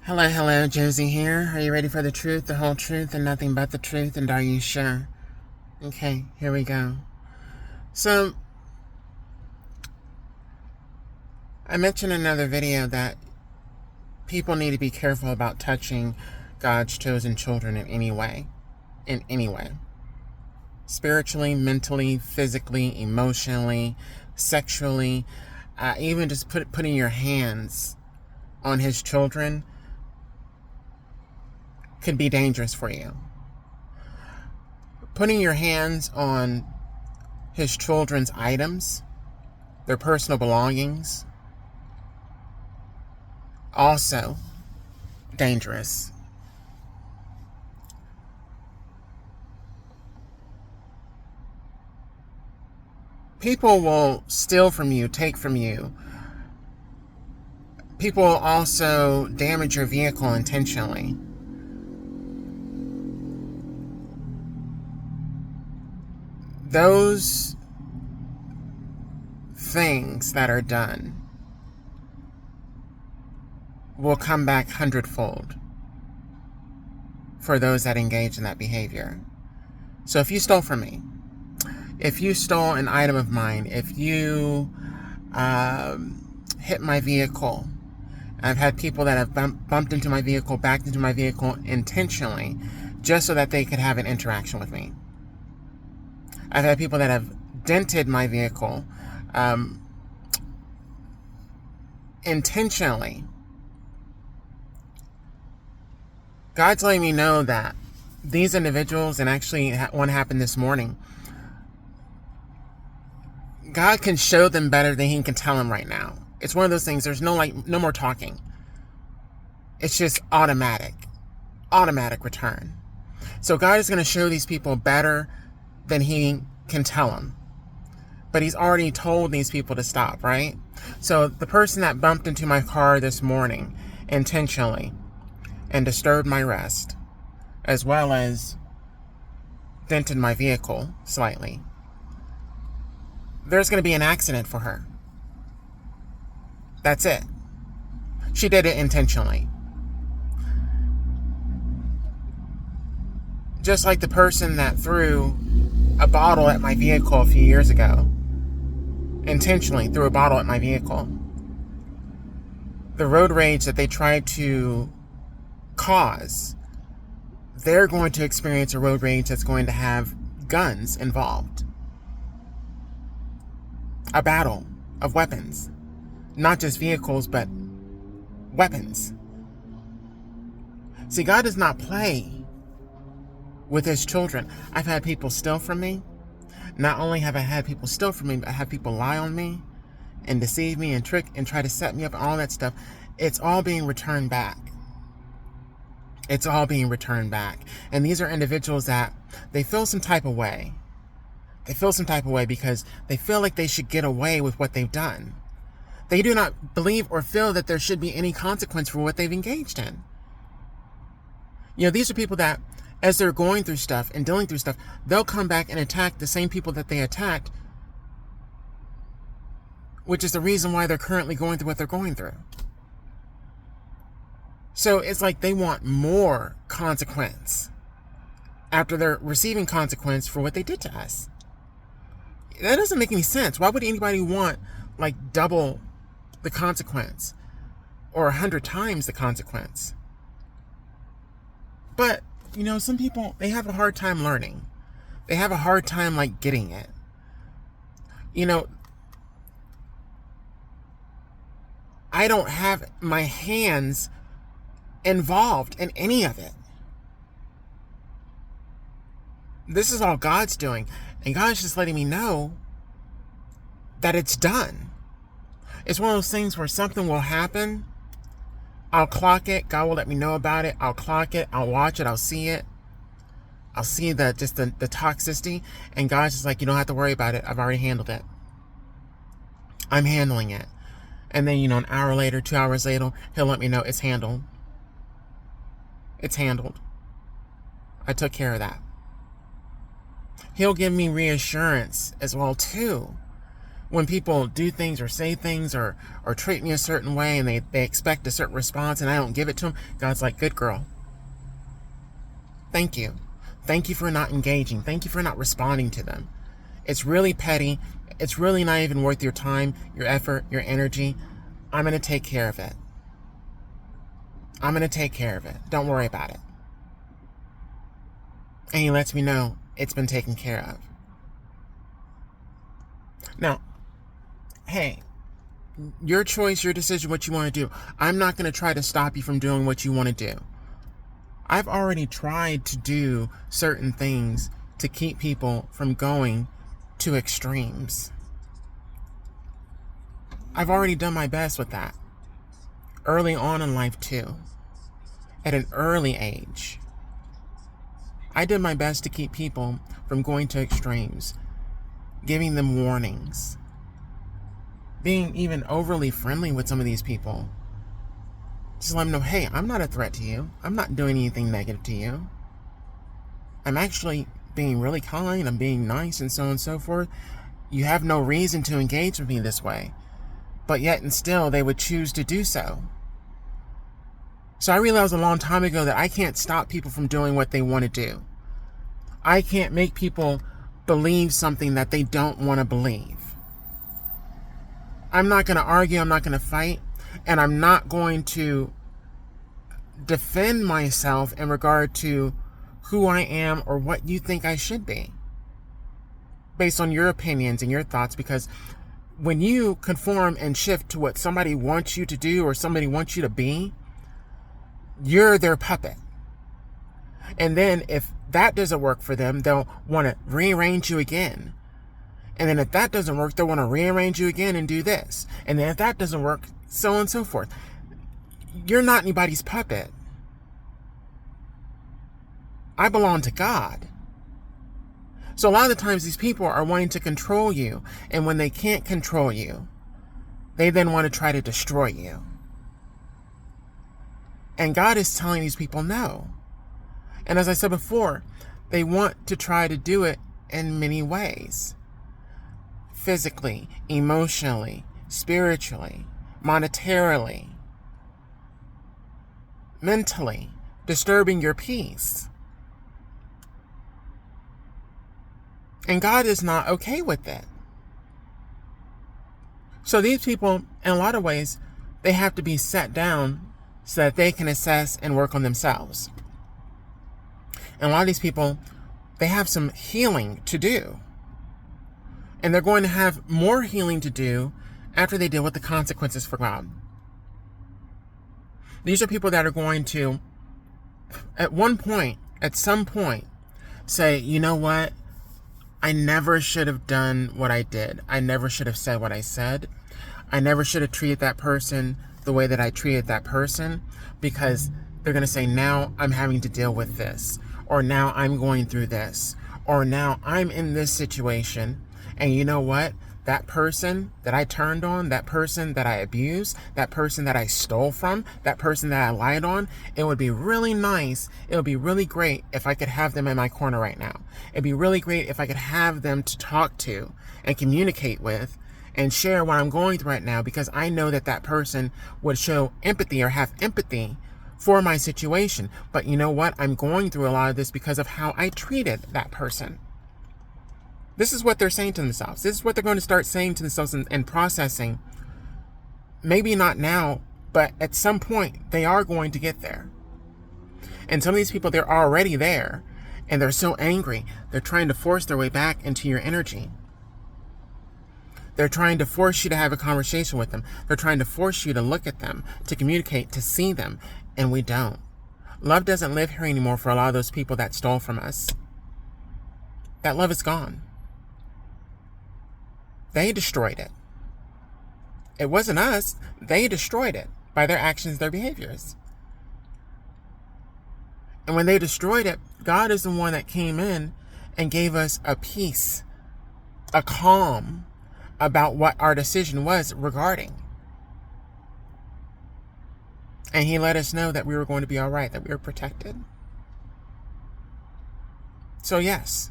Hello, hello, Josie here. Are you ready for the truth, the whole truth, and nothing but the truth? And are you sure? Okay, here we go. So, I mentioned in another video that people need to be careful about touching God's chosen children in any way. In any way. Spiritually, mentally, physically, emotionally, sexually, even just putting your hands on his children could be dangerous for you. Putting your hands on his children's items, their personal belongings, also dangerous. People will steal from you, take from you. People will also damage your vehicle intentionally. Those things that are done will come back hundredfold for those that engage in that behavior. So if you stole from me, if you stole an item of mine, if you hit my vehicle, I've had people that have bumped into my vehicle, backed into my vehicle intentionally, just so that they could have an interaction with me. I've had people that have dented my vehicle intentionally. God's letting me know that these individuals, and actually one happened this morning, God can show them better than he can tell them right now. It's one of those things, there's no more talking. It's just automatic return. So God is going to show these people better than he can tell them. But he's already told these people to stop, right? So the person that bumped into my car this morning intentionally and disturbed my rest, as well as dented my vehicle slightly, there's going to be an accident for her. That's it. She did it intentionally. Just like the person that threw a bottle at my vehicle a few years ago. Intentionally threw a bottle at my vehicle. The road rage that they tried to cause, they're going to experience a road rage that's going to have guns involved. A battle of weapons. Not just vehicles, but weapons. See, God does not play with his children. I've had people steal from me. Not only have I had people steal from me, but I have people lie on me and deceive me and trick and try to set me up and all that stuff. It's all being returned back. It's all being returned back. And these are individuals that they feel some type of way. They feel some type of way because they feel like they should get away with what they've done. They do not believe or feel that there should be any consequence for what they've engaged in. You know, these are people that, as they're going through stuff and dealing through stuff, they'll come back and attack the same people that they attacked, which is the reason why they're currently going through what they're going through. So it's like they want more consequence after they're receiving consequence for what they did to us. That doesn't make any sense. Why would anybody want like double the consequence or 100 times the consequence? But, you know, some people, they have a hard time learning. They have a hard time like getting it. You know, I don't have my hands involved in any of it. This is all God's doing. And God's just letting me know that it's done. It's one of those things where something will happen. I'll clock it. God will let me know about it. I'll clock it. I'll watch it. I'll see it. I'll see the toxicity. And God's just like, you don't have to worry about it. I've already handled it. I'm handling it. And then, you know, an hour later, 2 hours later, he'll let me know it's handled. It's handled. I took care of that. He'll give me reassurance as well, too, when people do things or say things or treat me a certain way and they expect a certain response and I don't give it to them, God's like, good girl. Thank you. Thank you for not engaging. Thank you for not responding to them. It's really petty. It's really not even worth your time, your effort, your energy. I'm going to take care of it. I'm going to take care of it. Don't worry about it. And he lets me know it's been taken care of. Now, hey, your choice, your decision, what you want to do. I'm not going to try to stop you from doing what you want to do. I've already tried to do certain things to keep people from going to extremes. I've already done my best with that. Early on in life, too. At an early age. I did my best to keep people from going to extremes. Giving them warnings. Being even overly friendly with some of these people. Just let them know, hey, I'm not a threat to you. I'm not doing anything negative to you. I'm actually being really kind. I'm being nice and so on and so forth. You have no reason to engage with me this way. But yet and still, they would choose to do so. So I realized a long time ago that I can't stop people from doing what they want to do. I can't make people believe something that they don't want to believe. I'm not going to argue. I'm not going to fight. And I'm not going to defend myself in regard to who I am or what you think I should be. Based on your opinions and your thoughts. Because when you conform and shift to what somebody wants you to do or somebody wants you to be, you're their puppet. And then if that doesn't work for them, they'll want to rearrange you again. And then if that doesn't work, they'll want to rearrange you again and do this. And then if that doesn't work, so on and so forth. You're not anybody's puppet. I belong to God. So a lot of the times these people are wanting to control you. And when they can't control you, they then want to try to destroy you. And God is telling these people no. And as I said before, they want to try to do it in many ways. Physically, emotionally, spiritually, monetarily, mentally, disturbing your peace. And God is not okay with that. So these people, in a lot of ways, they have to be set down so that they can assess and work on themselves. And a lot of these people, they have some healing to do. And they're going to have more healing to do after they deal with the consequences for God. These are people that are going to, at one point, at some point, say, you know what? I never should have done what I did. I never should have said what I said. I never should have treated that person the way that I treated that person, because they're going to say, now I'm having to deal with this, or now I'm going through this, or now I'm in this situation. And you know what? That person that I turned on, that person that I abused, that person that I stole from, that person that I lied on, it would be really nice. It would be really great if I could have them in my corner right now. It'd be really great if I could have them to talk to and communicate with and share what I'm going through right now, because I know that that person would show empathy or have empathy for my situation. But you know what? I'm going through a lot of this because of how I treated that person. This is what they're saying to themselves. This is what they're going to start saying to themselves and processing. Maybe not now, but at some point they are going to get there. And some of these people, they're already there. And they're so angry. They're trying to force their way back into your energy. They're trying to force you to have a conversation with them. They're trying to force you to look at them, to communicate, to see them. And we don't. Love doesn't live here anymore for a lot of those people that stole from us. That love is gone. They destroyed it. It wasn't us. They destroyed it by their actions, their behaviors. And when they destroyed it, God is the one that came in and gave us a peace, a calm about what our decision was regarding. And he let us know that we were going to be all right, that we were protected. So yes,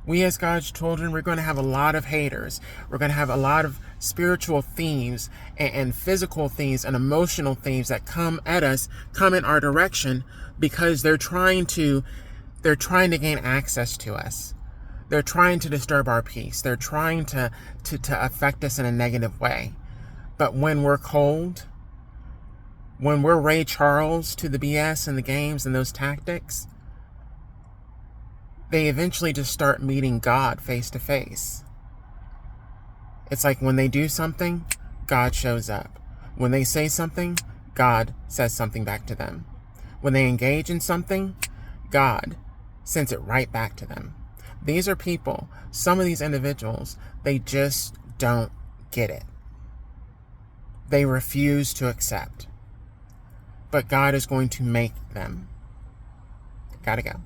We as God's children, we're going to have a lot of haters. We're going to have a lot of spiritual themes and physical themes and emotional themes that come at us, come in our direction, because they're trying to gain access to us. They're trying to disturb our peace. They're trying to affect us in a negative way. But when we're cold, when we're Ray Charles to the BS and the games and those tactics, they eventually just start meeting God face to face. It's like when they do something, God shows up. When they say something, God says something back to them. When they engage in something, God sends it right back to them. These are people, some of these individuals, they just don't get it. They refuse to accept. But God is going to make them. Gotta go.